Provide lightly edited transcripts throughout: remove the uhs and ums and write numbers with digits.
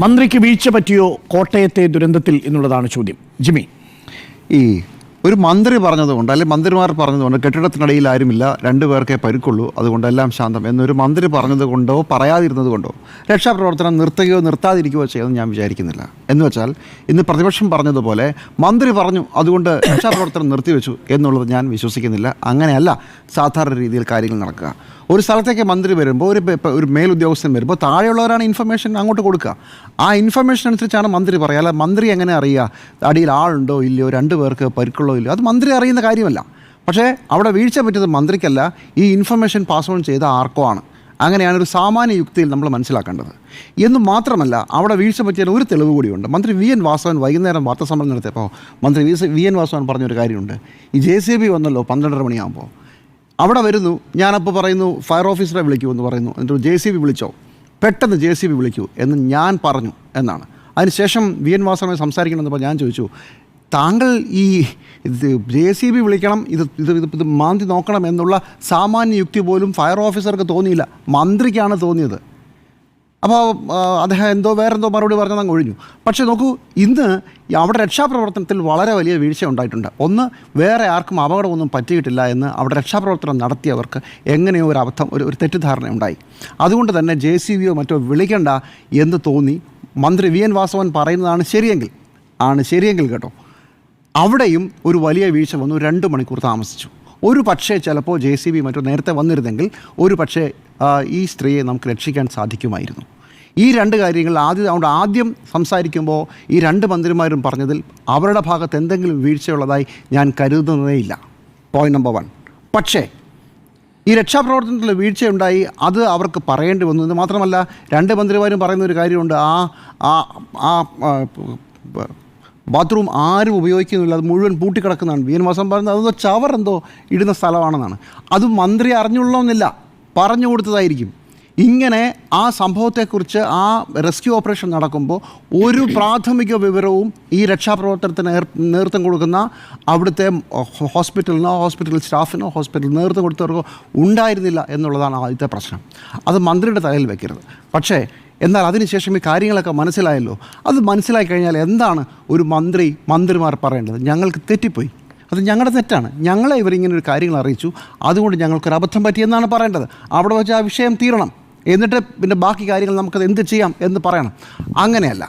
മന്ത്രിക്ക് വീഴ്ച പറ്റിയോ കോട്ടയത്തെ ദുരന്തത്തിൽ എന്നുള്ളതാണ് ചോദ്യം. ജിമ്മി, ഈ ഒരു മന്ത്രി പറഞ്ഞതുകൊണ്ട് അല്ലെങ്കിൽ മന്ത്രിമാർ പറഞ്ഞതുകൊണ്ട് കെട്ടിടത്തിനിടയിൽ ആരുമില്ല, 2 പേർക്കേ പരിക്കുള്ളൂ, അതുകൊണ്ടെല്ലാം ശാന്തം എന്നൊരു മന്ത്രി പറഞ്ഞതുകൊണ്ടോ പറയാതിരുന്നത് കൊണ്ടോ രക്ഷാപ്രവർത്തനം നിർത്തുകയോ നിർത്താതിരിക്കുകയോ ചെയ്യുമെന്ന് ഞാൻ വിചാരിക്കുന്നില്ല. എന്ന് വെച്ചാൽ ഇന്ന് പ്രതിപക്ഷം പറഞ്ഞതുപോലെ മന്ത്രി പറഞ്ഞു അതുകൊണ്ട് രക്ഷാപ്രവർത്തനം നിർത്തിവെച്ചു എന്നുള്ളത് ഞാൻ വിശ്വസിക്കുന്നില്ല. അങ്ങനെയല്ല സാധാരണ രീതിയിൽ കാര്യങ്ങൾ നടക്കുക. ഒരു സ്ഥലത്തേക്ക് മന്ത്രി വരുമ്പോൾ ഒരു മേലുദ്യോഗസ്ഥൻ വരുമ്പോൾ താഴെയുള്ളവരാണ് ഇൻഫർമേഷൻ അങ്ങോട്ട് കൊടുക്കുക. ആ ഇൻഫർമേഷൻ അനുസരിച്ചാണ് മന്ത്രി പറയുക. അല്ല മന്ത്രി എങ്ങനെ അറിയുക അടിയിൽ ആളുണ്ടോ ഇല്ലയോ, 2 പേർക്ക് പരിക്കുള്ളോ ഇല്ലയോ, അത് മന്ത്രി അറിയുന്ന കാര്യമല്ല. പക്ഷേ അവിടെ വീഴ്ച പറ്റിയത് മന്ത്രിക്കല്ല, ഈ ഇൻഫർമേഷൻ പാസ് ഓൺ ചെയ്ത ആർക്കോ ആണ്. അങ്ങനെയാണ് ഒരു സാമാന്യ യുക്തിയിൽ നമ്മൾ മനസ്സിലാക്കേണ്ടത്. എന്ന് മാത്രമല്ല, അവിടെ വീഴ്ച പറ്റിയാൽ ഒരു തെളിവ് കൂടിയുണ്ട്. മന്ത്രി വി.എൻ. വാസവൻ വൈകുന്നേരം വാർത്താസമ്മേളനം നടത്തിയപ്പോൾ മന്ത്രി വി.എൻ. വാസവൻ പറഞ്ഞൊരു കാര്യമുണ്ട്. ഈ JCB വന്നല്ലോ 12:30 മണിയാകുമ്പോൾ, അവിടെ വരുന്നു, ഞാനപ്പോൾ പറയുന്നു ഫയർ ഓഫീസറെ വിളിക്കൂ എന്ന് പറയുന്നു. എന്നിട്ട് JCB വിളിച്ചോ, പെട്ടെന്ന് JCB വിളിക്കൂ എന്ന് ഞാൻ പറഞ്ഞു എന്നാണ്. അതിനുശേഷം വി.എൻ. വാസവനെ സംസാരിക്കണമെന്നപ്പോൾ ഞാൻ ചോദിച്ചു, താങ്കൾ ഈ JCB വിളിക്കണം, ഇത് മാന്തി നോക്കണം എന്നുള്ള സാമാന്യ യുക്തി പോലും ഫയർ ഓഫീസർക്ക് തോന്നിയില്ല, മന്ത്രിക്കാണ് തോന്നിയത്. അപ്പോൾ അദ്ദേഹം വേറെന്തോ മറുപടി പറഞ്ഞാൽ അങ്ങ് ഒഴിഞ്ഞു. പക്ഷേ നോക്കൂ, ഇന്ന് അവിടെ രക്ഷാപ്രവർത്തനത്തിൽ വളരെ വലിയ വീഴ്ച ഉണ്ടായിട്ടുണ്ട്. ഒന്ന്, വേറെ ആർക്കും അപകടമൊന്നും പറ്റിയിട്ടില്ല എന്ന് അവിടെ രക്ഷാപ്രവർത്തനം നടത്തിയവർക്ക് എങ്ങനെയോ ഒരു അബദ്ധം, ഒരു തെറ്റിദ്ധാരണ ഉണ്ടായി. അതുകൊണ്ട് തന്നെ JCBയോ മറ്റോ വിളിക്കണ്ട എന്ന് തോന്നി. മന്ത്രി വി.എൻ. വാസവൻ പറയുന്നതാണ് ശരിയെങ്കിൽ കേട്ടോ, അവിടെയും ഒരു വലിയ വീഴ്ച വന്നു. 2 മണിക്കൂർ താമസിച്ചു. ഒരു പക്ഷേ ചിലപ്പോൾ JCB മറ്റോ നേരത്തെ വന്നിരുന്നെങ്കിൽ ഒരു പക്ഷേ ഈ സ്ത്രീയെ നമുക്ക് രക്ഷിക്കാൻ സാധിക്കുമായിരുന്നു. ഈ 2 കാര്യങ്ങൾ ആദ്യം സംസാരിക്കുമ്പോൾ ഈ 2 മന്ത്രിമാരും പറഞ്ഞതിൽ അവരുടെ ഭാഗത്ത് എന്തെങ്കിലും വീഴ്ചയുള്ളതായി ഞാൻ കരുതുന്നതേയില്ല. Point number 1. പക്ഷേ ഈ രക്ഷാപ്രവർത്തനത്തിൽ വീഴ്ചയുണ്ടായി, അത് അവർക്ക് പറയേണ്ടി വന്നു. എന്ന് മാത്രമല്ല, 2 മന്ത്രിമാരും പറയുന്നൊരു കാര്യമുണ്ട്, ബാത്റൂം ആരും ഉപയോഗിക്കുന്നില്ല, അത് മുഴുവൻ പൂട്ടിക്കിടക്കുന്നതാണ്. വി.എൻ. വാസവൻ പറയുന്നത് അതെന്തോ ചവർ ഇടുന്ന സ്ഥലമാണെന്നാണ്. അത് മന്ത്രി അറിഞ്ഞുള്ളൊന്നില്ല, പറഞ്ഞു കൊടുത്തതായിരിക്കും. ഇങ്ങനെ ആ സംഭവത്തെക്കുറിച്ച് ആ റെസ്ക്യൂ ഓപ്പറേഷൻ നടക്കുമ്പോൾ ഒരു പ്രാഥമിക വിവരവും ഈ രക്ഷാപ്രവർത്തനത്തിന് നേതൃത്വം കൊടുക്കുന്ന അവിടുത്തെ ഹോസ്പിറ്റൽ സ്റ്റാഫിനോ ഹോസ്പിറ്റൽ നേതൃത്വം കൊടുത്തവർക്കോ ഉണ്ടായിരുന്നില്ല എന്നുള്ളതാണ് ആദ്യത്തെ പ്രശ്നം. അത് മന്ത്രിയുടെ തലയിൽ വയ്ക്കരുത്. പക്ഷേ എന്നാൽ അതിനുശേഷം ഈ കാര്യങ്ങളൊക്കെ മനസ്സിലായല്ലോ. അത് മനസ്സിലായി കഴിഞ്ഞാൽ എന്താണ് ഒരു മന്ത്രിമാർ പറയേണ്ടത്? ഞങ്ങൾക്ക് തെറ്റിപ്പോയി, അത് ഞങ്ങളുടെ തെറ്റാണ്, ഞങ്ങളെ ഇവരിങ്ങനെ ഒരു കാര്യങ്ങൾ അറിയിച്ചു, അതുകൊണ്ട് ഞങ്ങൾക്കൊരു അബദ്ധം പറ്റിയെന്നാണ് പറയേണ്ടത്. അവിടെ വെച്ച് ആ വിഷയം തീരണം. എന്നിട്ട് പിന്നെ ബാക്കി കാര്യങ്ങൾ നമുക്കത് എന്ത് ചെയ്യാം എന്ന് പറയണം. അങ്ങനെയല്ല.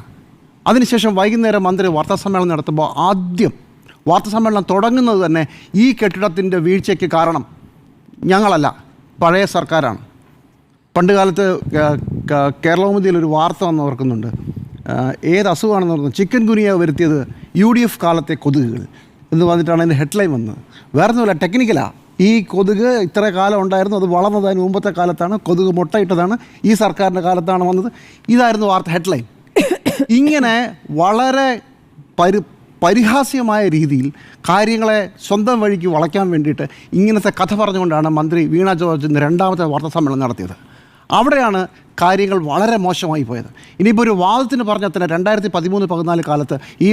അതിനുശേഷം വൈകുന്നേരം മന്ത്രി വാർത്താസമ്മേളനം നടത്തുമ്പോൾ ആദ്യം വാർത്താസമ്മേളനം തുടങ്ങുന്നത് തന്നെ ഈ കെട്ടിടത്തിൻ്റെ വീഴ്ചയ്ക്ക് കാരണം ഞങ്ങളല്ല, പഴയ സർക്കാരാണ്. പണ്ട് കാലത്ത് കേരളകൗമുദിയിൽ ഒരു വാർത്ത വന്ന് ഓർക്കുന്നുണ്ട്. ഏത് അസുഖമാണെന്ന് പറഞ്ഞത്, ചിക്കൻ ഗുനിയ വരുത്തിയത് UDF കാലത്തെ കൊതുകുകൾ എന്ന് പറഞ്ഞിട്ടാണ് അതിൻ്റെ ഹെഡ്ലൈൻ വന്നത്. വേറൊന്നുമില്ല, ടെക്നിക്കലാണ്. ഈ കൊതുക് ഇത്ര കാലം ഉണ്ടായിരുന്നു, അത് വളർന്നതിന് മുമ്പത്തെ കാലത്താണ്, കൊതുക് മുട്ടയിട്ടതാണ് ഈ സർക്കാരിൻ്റെ കാലത്താണ് വന്നത്. ഇതായിരുന്നു വാർത്ത ഹെഡ്ലൈൻ. ഇങ്ങനെ വളരെ പരിഹാസ്യമായ രീതിയിൽ കാര്യങ്ങളെ സ്വന്തം വഴിക്ക് വളയ്ക്കാൻ വേണ്ടിയിട്ട് ഇങ്ങനത്തെ കഥ പറഞ്ഞുകൊണ്ടാണ് മന്ത്രി വീണ ജോർജ് ഇന്ന് 2ാമത്തെ വാർത്താസമ്മേളനം നടത്തിയത്. അവിടെയാണ് കാര്യങ്ങൾ വളരെ മോശമായി പോയത്. ഇനിയിപ്പോൾ ഒരു വാദത്തിന് പറഞ്ഞാൽ തന്നെ 2013-14 കാലത്ത് ഈ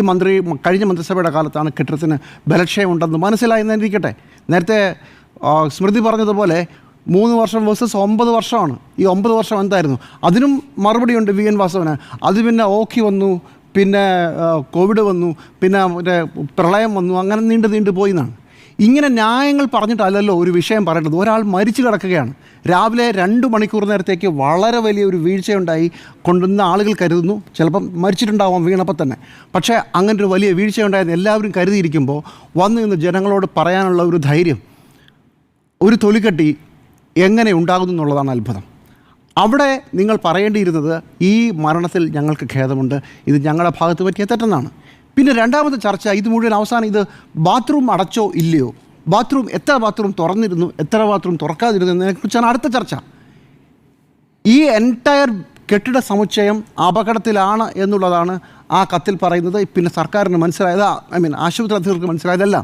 കഴിഞ്ഞ മന്ത്രിസഭയുടെ കാലത്താണ് കെട്ടിടത്തിന് ബലക്ഷയമുണ്ടെന്ന് മനസ്സിലായെന്നിരിക്കട്ടെ. നേരത്തെ സ്മൃതി പറഞ്ഞതുപോലെ 3 വർഷം വേഴ്സസ് 9 വർഷമാണ്. ഈ 9 വർഷം എന്തായിരുന്നു? അതിനും മറുപടിയുണ്ട് വി.എൻ. വാസവന്. അത് പിന്നെ ഓഖി വന്നു, പിന്നെ കോവിഡ് വന്നു, പിന്നെ മറ്റേ പ്രളയം വന്നു, അങ്ങനെ നീണ്ടു പോയി എന്നാണ്. ഇങ്ങനെ ന്യായങ്ങൾ പറഞ്ഞിട്ടല്ലല്ലോ ഒരു വിഷയം പറയേണ്ടത്. ഒരാൾ മരിച്ചു കിടക്കുകയാണ്. രാവിലെ 2 മണിക്കൂർ നേരത്തേക്ക് വളരെ വലിയൊരു വീഴ്ചയുണ്ടായി കൊണ്ടുവന്ന ആളുകൾ കരുതുന്നു, ചിലപ്പം മരിച്ചിട്ടുണ്ടാവാം വീണപ്പോൾ തന്നെ. പക്ഷേ അങ്ങനൊരു വലിയ വീഴ്ചയുണ്ടായെന്ന് എല്ലാവരും കരുതിയിരിക്കുമ്പോൾ വന്നു നിന്ന് ജനങ്ങളോട് പറയാനുള്ള ഒരു ധൈര്യം, ഒരു തൊലിക്കട്ടി എങ്ങനെ ഉണ്ടാകുന്നു എന്നുള്ളതാണ് അത്ഭുതം. അവിടെ നിങ്ങൾ പറയേണ്ടിയിരുന്നത് ഈ മരണത്തിൽ ഞങ്ങൾക്ക് ഖേദമുണ്ട്, ഇത് ഞങ്ങളുടെ ഭാഗത്ത് പറ്റിയ തെറ്റെന്നാണ്. പിന്നെ 2ാമത്തെ ചർച്ച, ഇത് മുഴുവൻ അവസാനം ഇത് ബാത്റൂം അടച്ചോ ഇല്ലയോ, എത്ര ബാത്റൂം തുറന്നിരുന്നു, എത്ര ബാത്റൂം തുറക്കാതിരുന്നു എന്നതിനെക്കുറിച്ചാണ് അടുത്ത ചർച്ച. ഈ എൻറ്റയർ കെട്ടിട സമുച്ചയം അപകടത്തിലാണ് എന്നുള്ളതാണ് ആ കത്തിൽ പറയുന്നത്. പിന്നെ സർക്കാരിന് മനസ്സിലായത്, ആശുപത്രി അധികൃതർക്ക് മനസ്സിലായതല്ല.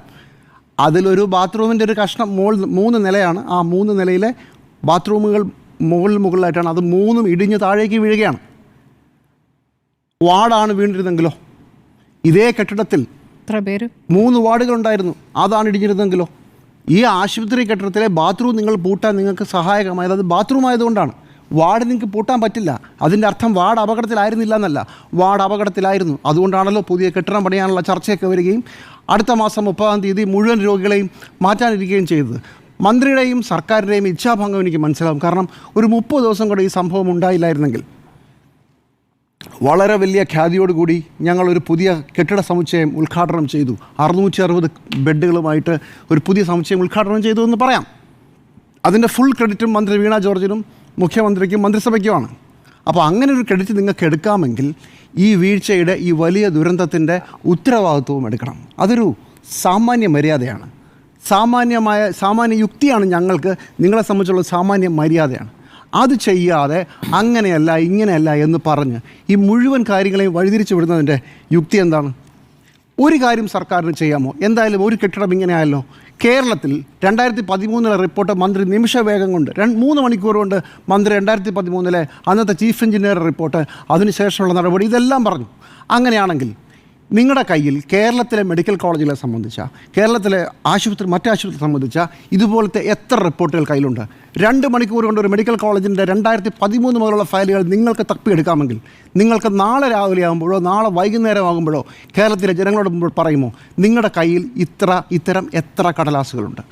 അതിലൊരു ബാത്റൂമിൻ്റെ ഒരു കഷ്ണം 3 നിലയാണ്. ആ 3 നിലയിലെ ബാത്റൂമുകൾ മുകളിലായിട്ടാണ്. അത് 3ഉം ഇടിഞ്ഞ് താഴേക്ക് വീഴുകയാണ്. വാർഡാണ് വീണിരുന്നെങ്കിലോ? ഇതേ കെട്ടിടത്തിൽ 3 വാർഡുകളുണ്ടായിരുന്നു, അതാണ് ഇടിഞ്ഞിരുന്നെങ്കിലോ? ഈ ആശുപത്രി കെട്ടിടത്തിലെ ബാത്റൂം നിങ്ങൾ പൂട്ടാൻ നിങ്ങൾക്ക് സഹായകമായത് അത് ബാത്റൂം ആയതുകൊണ്ടാണ്. വാർഡ് നിങ്ങൾക്ക് പൂട്ടാൻ പറ്റില്ല. അതിൻ്റെ അർത്ഥം വാർഡ് അപകടത്തിലായിരുന്നില്ല എന്നല്ല, വാർഡ് അപകടത്തിലായിരുന്നു. അതുകൊണ്ടാണല്ലോ പുതിയ കെട്ടിടം പണിയാനുള്ള ചർച്ചയൊക്കെ വരികയും അടുത്ത മാസം 30-ാം തീയതി മുഴുവൻ രോഗികളെയും മാറ്റാനിരിക്കുകയും ചെയ്തത്. മന്ത്രിയുടെയും സർക്കാരിൻ്റെയും ഇച്ഛാഭംഗം എനിക്ക് മനസ്സിലാവും. കാരണം ഒരു 30 ദിവസം കൂടെ ഈ സംഭവം ഉണ്ടായില്ലായിരുന്നെങ്കിൽ വളരെ വലിയ ഖ്യാതിയോടുകൂടി ഞങ്ങളൊരു പുതിയ കെട്ടിട സമുച്ചയം ഉദ്ഘാടനം ചെയ്തു. 660 ബെഡുകളുമായിട്ട് ഒരു പുതിയ സമുച്ചയം ഉദ്ഘാടനം ചെയ്തു എന്ന് പറയാം. അതിൻ്റെ ഫുൾ ക്രെഡിറ്റും മന്ത്രി വീണ ജോർജിനും മുഖ്യമന്ത്രിക്കും മന്ത്രിസഭയ്ക്കുമാണ്. അപ്പോൾ അങ്ങനെ ഒരു ക്രെഡിറ്റ് നിങ്ങൾക്ക് എടുക്കാമെങ്കിൽ ഈ വീഴ്ചയുടെ ഈ വലിയ ദുരന്തത്തിൻ്റെ ഉത്തരവാദിത്വവും എടുക്കണം. അതൊരു സാമാന്യ മര്യാദയാണ്, സാമാന്യ യുക്തിയാണ്. ഞങ്ങൾക്ക് നിങ്ങളെ സംബന്ധിച്ചുള്ള സാമാന്യ മര്യാദയാണ്. അത് ചെയ്യാതെ അങ്ങനെയല്ല ഇങ്ങനെയല്ല എന്ന് പറഞ്ഞ് ഈ മുഴുവൻ കാര്യങ്ങളെയും വഴിതിരിച്ചു വിടുന്നതിൻ്റെ യുക്തി എന്താണ്? ഒരു കാര്യം സർക്കാരിന് ചെയ്യാമോ? എന്തായാലും ഒരു കെട്ടിടം ഇങ്ങനെ ആയല്ലോ. കേരളത്തിൽ 2013 റിപ്പോർട്ട് മന്ത്രി നിമിഷവേഗം കൊണ്ട് 3 മണിക്കൂർ കൊണ്ട് മന്ത്രി 2013 അന്നത്തെ ചീഫ് എഞ്ചിനീയർ റിപ്പോർട്ട്, അതിനുശേഷമുള്ള നടപടി, ഇതെല്ലാം പറഞ്ഞു. അങ്ങനെയാണെങ്കിൽ നിങ്ങളുടെ കയ്യിൽ കേരളത്തിലെ മെഡിക്കൽ കോളേജുകളെ സംബന്ധിച്ച, കേരളത്തിലെ മറ്റേ ആശുപത്രി സംബന്ധിച്ച ഇതുപോലത്തെ എത്ര റിപ്പോർട്ടുകൾ കയ്യിലുണ്ട്? 2 മണിക്കൂർ കൊണ്ട് ഒരു മെഡിക്കൽ കോളേജിൻ്റെ 2013 മുതലുള്ള ഫയലുകൾ നിങ്ങൾക്ക് തപ്പിയെടുക്കാമെങ്കിൽ നിങ്ങൾക്ക് നാളെ രാവിലെ ആകുമ്പോഴോ നാളെ വൈകുന്നേരം ആകുമ്പോഴോ കേരളത്തിലെ ജനങ്ങളോട് മുമ്പ് പറയുമോ നിങ്ങളുടെ കയ്യിൽ ഇത്തരം എത്ര കടലാസുകളുണ്ട്,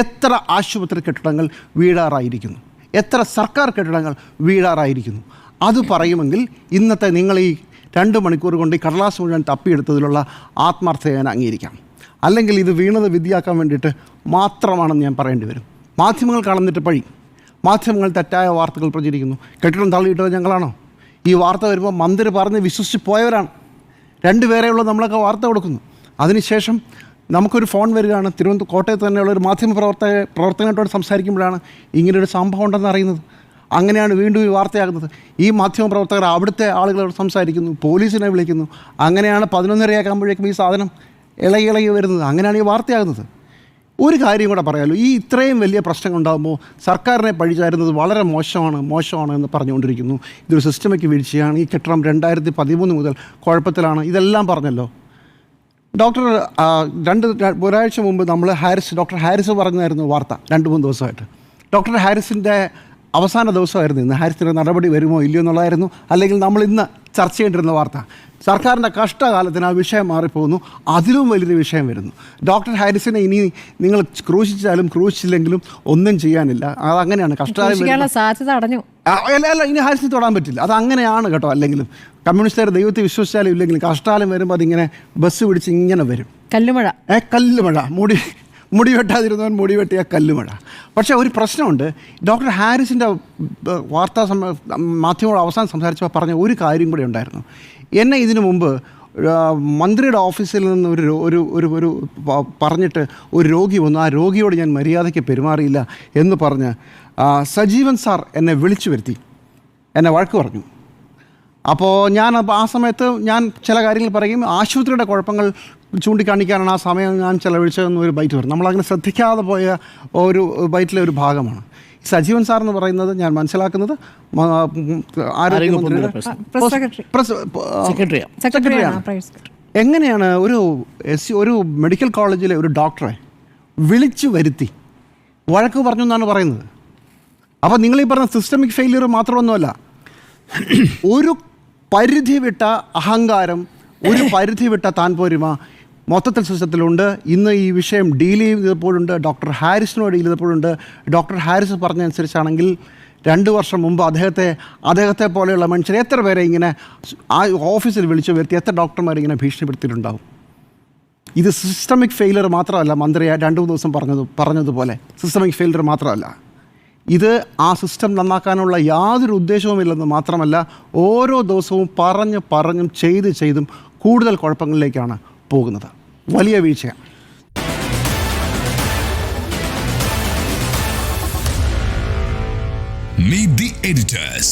എത്ര ആശുപത്രി കെട്ടിടങ്ങൾ വീഴാറായിരിക്കുന്നു, എത്ര സർക്കാർ കെട്ടിടങ്ങൾ വീഴാറായിരിക്കുന്നു? അത് പറയുമെങ്കിൽ ഇന്നത്തെ നിങ്ങൾ ഈ 2 മണിക്കൂർ കൊണ്ട് ഈ കടലാസ് മുഴുവൻ തപ്പിയെടുത്തതിലുള്ള ആത്മാർത്ഥത ഞാൻ അംഗീകരിക്കാം. അല്ലെങ്കിൽ ഇത് വീണത് വിദ്യയാക്കാൻ വേണ്ടിയിട്ട് മാത്രമാണെന്ന് ഞാൻ പറയേണ്ടി വരും. മാധ്യമങ്ങൾ കളഞ്ഞിട്ട് പഴി, മാധ്യമങ്ങൾ തെറ്റായ വാർത്തകൾ പ്രചരിക്കുന്നു. കെട്ടിടം തള്ളിയിട്ടത് ഞങ്ങളാണോ? ഈ വാർത്ത വരുമ്പോൾ മന്ത്രി പറഞ്ഞ് വിശ്വസിച്ച് പോയവരാണ്. 2 പേരെയുള്ള നമ്മളൊക്കെ വാർത്ത കൊടുക്കുന്നു. അതിനുശേഷം നമുക്കൊരു ഫോൺ വരികയാണ്. കോട്ടയത്ത് തന്നെയുള്ളൊരു പ്രവർത്തകനോട് സംസാരിക്കുമ്പോഴാണ് ഇങ്ങനൊരു സംഭവം ഉണ്ടെന്ന് അറിയുന്നത്. അങ്ങനെയാണ് വീണ്ടും ഈ വാർത്തയാകുന്നത്. ഈ മാധ്യമപ്രവർത്തകർ അവിടുത്തെ ആളുകളോട് സംസാരിക്കുന്നു, പോലീസിനെ വിളിക്കുന്നു. അങ്ങനെയാണ് 11:30 ഈ സാധനം ഇളകി വരുന്നത്. അങ്ങനെയാണ് ഈ വാർത്തയാകുന്നത്. ഒരു കാര്യം കൂടെ പറയാമല്ലോ, ഈ ഇത്രയും വലിയ പ്രശ്നങ്ങൾ ഉണ്ടാകുമ്പോൾ സർക്കാരിനെ പഴിചാരുന്നത് വളരെ മോശമാണ് എന്ന് പറഞ്ഞുകൊണ്ടിരിക്കുന്നു. ഇതൊരു സിസ്റ്റമിക് വീഴ്ചയാണ്, ഈ കെട്ടിടം 2013 മുതൽ കുഴപ്പത്തിലാണ്, ഇതെല്ലാം പറഞ്ഞല്ലോ. ഒരാഴ്ച മുമ്പ് നമ്മൾ ഡോക്ടർ ഹാരിസ് പറഞ്ഞായിരുന്നു വാർത്ത 2-3 ദിവസമായിട്ട്. ഡോക്ടർ ഹാരിസിൻ്റെ അവസാന ദിവസമായിരുന്നു ഇന്ന്. ഹാരിസിൻ്റെ നടപടി വരുമോ ഇല്ലയോ എന്നുള്ളതായിരുന്നു, അല്ലെങ്കിൽ നമ്മൾ ഇന്ന് ചർച്ച ചെയ്യേണ്ടിരുന്ന വാർത്ത. സർക്കാരിൻ്റെ കഷ്ടകാലത്തിന് ആ വിഷയം മാറിപ്പോകുന്നു. അതിലും വലിയൊരു വിഷയം വരുന്നു. ഡോക്ടർ ഹാരിസിനെ ഇനി നിങ്ങൾ ക്രൂശിച്ചാലും ക്രൂശിച്ചില്ലെങ്കിലും ഒന്നും ചെയ്യാനില്ല. അതങ്ങനെയാണ്. കഷ്ടകാലം സാധ്യത അടഞ്ഞു. അല്ല, ഇനി ഹാരിസിന് തൊടാൻ പറ്റില്ല. അത് അങ്ങനെയാണ് കേട്ടോ. അല്ലെങ്കിലും കമ്മ്യൂണിസ്റ്റുകാർ ദൈവത്തെ വിശ്വസിച്ചാലും ഇല്ലെങ്കിലും കഷ്ടകാലം വരുമ്പോൾ അതിങ്ങനെ ബസ് പിടിച്ച് ഇങ്ങനെ വരും. കല്ലുമഴ മുടി വെട്ടാതിരുന്നവൻ മുടി വെട്ടിയ കല്ലുമഴ. പക്ഷേ ഒരു പ്രശ്നമുണ്ട്. ഡോക്ടർ ഹാരിസിൻ്റെ മാധ്യമങ്ങളോട് അവസാനം സംസാരിച്ചപ്പോൾ പറഞ്ഞ ഒരു കാര്യം കൂടെ ഉണ്ടായിരുന്നു. എന്നെ ഇതിനു മുമ്പ് മന്ത്രിയുടെ ഓഫീസിൽ നിന്ന് ഒരു പറഞ്ഞിട്ട് ഒരു രോഗി വന്നു. ആ രോഗിയോട് ഞാൻ മര്യാദയ്ക്ക് പെരുമാറിയില്ല എന്ന് പറഞ്ഞ് സജീവൻ സാർ എന്നെ വിളിച്ചു വരുത്തി, എന്നെ വഴക്ക് പറഞ്ഞു. അപ്പോൾ ആ സമയത്ത് ഞാൻ ചില കാര്യങ്ങൾ പറയും. ആശുപത്രിയുടെ കുഴപ്പങ്ങൾ ചൂണ്ടിക്കാണിക്കാനാണ് ആ സമയം ഞാൻ ചിലവഴിച്ചതെന്ന് ഒരു ബൈറ്റ് വരും. നമ്മളങ്ങനെ ശ്രദ്ധിക്കാതെ പോയ ഒരു ബൈറ്റിലെ ഒരു ഭാഗമാണ്. സജീവൻ സാർ എന്ന് പറയുന്നത് ഞാൻ മനസ്സിലാക്കുന്നത് ആരോഗ്യമന്ത്രിയുടെ സെക്രട്ടറിയാണ്. എങ്ങനെയാണ് ഒരു മെഡിക്കൽ കോളേജിലെ ഒരു ഡോക്ടറെ വിളിച്ചു വരുത്തി വഴക്ക് പറഞ്ഞു എന്നാണ് പറയുന്നത്? അപ്പോൾ നിങ്ങളീ പറഞ്ഞ സിസ്റ്റമിക് ഫെയിലിയർ മാത്രമൊന്നുമല്ല, ഒരു പരിധി വിട്ട അഹങ്കാരം, ഒരു പരിധി വിട്ട താൻപോരിമ മൊത്തത്തിൽ സിസ്റ്റത്തിലുണ്ട്. ഇന്ന് ഈ വിഷയം ഡീൽ ചെയ്തപ്പോഴുണ്ട്, ഡോക്ടർ ഹാരിസിനോട് ഡീൽ ചെയ്തപ്പോഴുണ്ട്. ഡോക്ടർ ഹാരിസ് പറഞ്ഞതനുസരിച്ചാണെങ്കിൽ 2 വർഷം മുമ്പ് അദ്ദേഹത്തെ പോലെയുള്ള മനുഷ്യരെ എത്ര പേരെ ഇങ്ങനെ ആ ഓഫീസിൽ വിളിച്ചു വരുത്തി, എത്ര ഡോക്ടർമാരെ ഇങ്ങനെ ഭീഷണിപ്പെടുത്തിയിട്ടുണ്ടാവും? ഇത് സിസ്റ്റമിക് ഫെയിലിയർ മാത്രമല്ല. മന്ത്രി 2-3 ദിവസം പറഞ്ഞതുപോലെ സിസ്റ്റമിക് ഫെയിലിയർ മാത്രമല്ല, ഇത് ആ സിസ്റ്റം നന്നാക്കാനുള്ള യാതൊരു ഉദ്ദേശവുമില്ലെന്ന് മാത്രമല്ല, ഓരോ ദിവസവും പറഞ്ഞും ചെയ്തും കൂടുതൽ കുഴപ്പങ്ങളിലേക്കാണ് പോകുന്നത്. വലിയ വീഴ്ചയാണ്. Meet the editors.